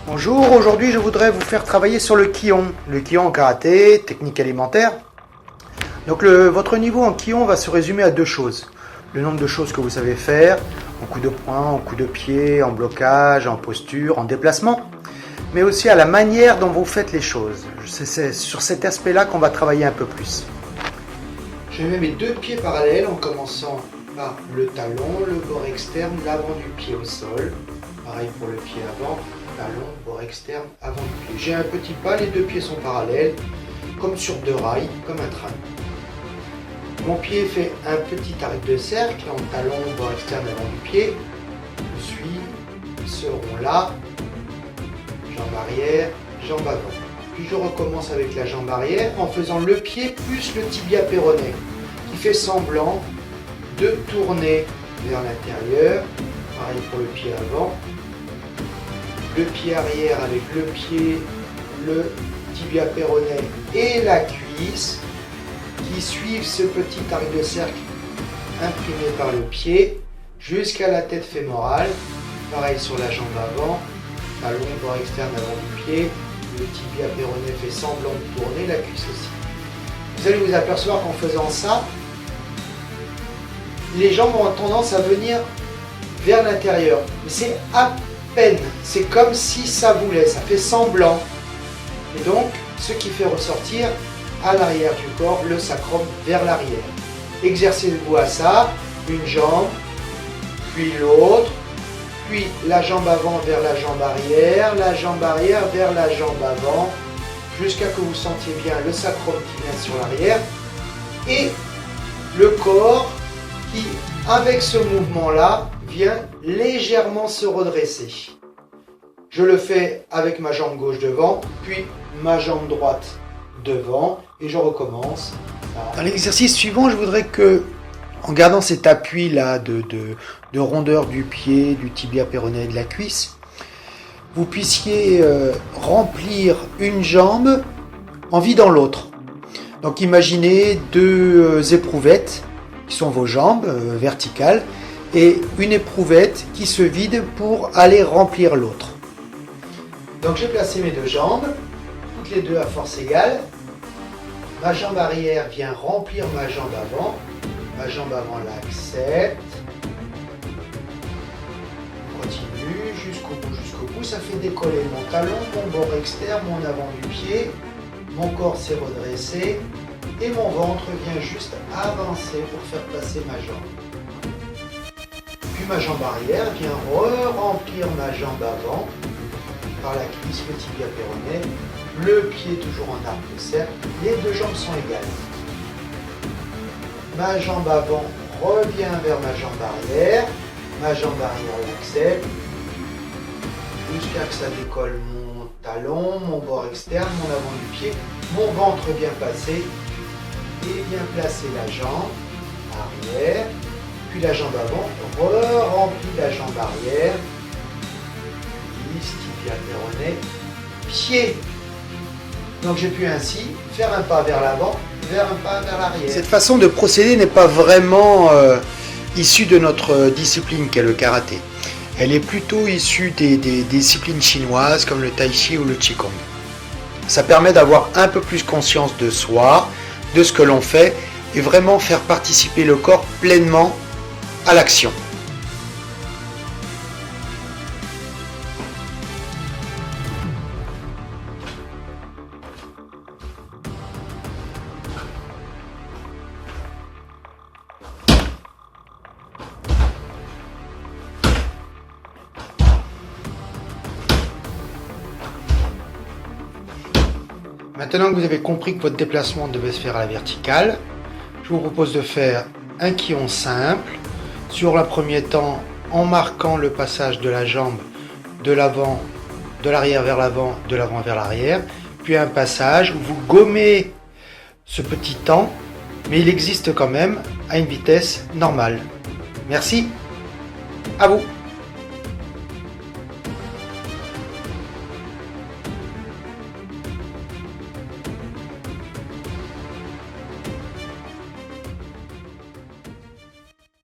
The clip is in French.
Bonjour, aujourd'hui je voudrais vous faire travailler sur le Kion. Le Kion en karaté, technique alimentaire. Donc votre niveau en Kion va se résumer à deux choses. Le nombre de choses que vous savez faire, en coup de poing, en coup de pied, en blocage, en posture, en déplacement. Mais aussi à la manière dont vous faites les choses. C'est sur cet aspect-là qu'on va travailler un peu plus. Je mets mes deux pieds parallèles en commençant par le talon, le bord externe, l'avant du pied au sol. Pareil pour le pied avant, talon, bord externe, avant du pied. J'ai un petit pas, les deux pieds sont parallèles, comme sur deux rails, comme un train. Mon pied fait un petit arc de cercle en talon, bord externe, avant du pied. Je suis ce rond-là, jambe arrière, jambe avant. Puis je recommence avec la jambe arrière en faisant le pied plus le tibia péroné qui fait semblant de tourner vers l'intérieur. Pareil pour le pied avant. Le pied arrière avec le pied, le tibia péroné et la cuisse qui suivent ce petit arc de cercle imprimé par le pied jusqu'à la tête fémorale. Pareil sur la jambe avant, talon, bord externe avant du pied. Le tibia péroné fait semblant de tourner, la cuisse aussi. Vous allez vous apercevoir qu'en faisant ça, les jambes ont tendance à venir vers l'intérieur. Mais c'est à peine, c'est comme si ça voulait, ça fait semblant. Et donc, ce qui fait ressortir à l'arrière du corps le sacrum vers l'arrière. Exercez-vous à ça, une jambe, puis l'autre, puis la jambe avant vers la jambe arrière vers la jambe avant, jusqu'à que vous sentiez bien le sacrum qui vient sur l'arrière, et le corps qui, avec ce mouvement-là, vient légèrement se redresser. Je le fais avec ma jambe gauche devant, puis ma jambe droite devant, et je recommence. Dans l'exercice suivant, je voudrais que, en gardant cet appui-là de rondeur du pied, du tibia péroné et de la cuisse, vous puissiez remplir une jambe en vidant l'autre. Donc imaginez deux éprouvettes qui sont vos jambes verticales et une éprouvette qui se vide pour aller remplir l'autre. Donc j'ai placé mes deux jambes, toutes les deux à force égale. Ma jambe arrière vient remplir ma jambe avant. Ma jambe avant l'accepte. Continue jusqu'au bout, ça fait décoller mon talon, mon bord externe, mon avant du pied. Mon corps s'est redressé et mon ventre vient juste avancer pour faire passer ma jambe. Puis ma jambe arrière vient remplir ma jambe avant par la cuisse, le tibia péroné, le pied toujours en arc de cercle, les deux jambes sont égales. Ma jambe avant revient vers ma jambe arrière l'accepte, jusqu'à que ça décolle mon talon, mon bord externe, mon avant du pied, mon ventre vient passer et vient placer la jambe arrière, puis la jambe avant, remplit la jambe arrière, tibia péroné, pied. Donc j'ai pu ainsi faire un pas vers l'avant, vers un pas vers l'arrière. Cette façon de procéder n'est pas vraiment issue de notre discipline qu'est le karaté. Elle est plutôt issue des disciplines chinoises comme le tai chi ou le qigong. Ça permet d'avoir un peu plus conscience de soi, de ce que l'on fait et vraiment faire participer le corps pleinement à l'action. Maintenant que vous avez compris que votre déplacement devait se faire à la verticale, je vous propose de faire un Kion simple, sur le premier temps en marquant le passage de la jambe de l'avant, de l'arrière vers l'avant, de l'avant vers l'arrière, puis un passage où vous gommez ce petit temps, mais il existe quand même à une vitesse normale. Merci, à vous.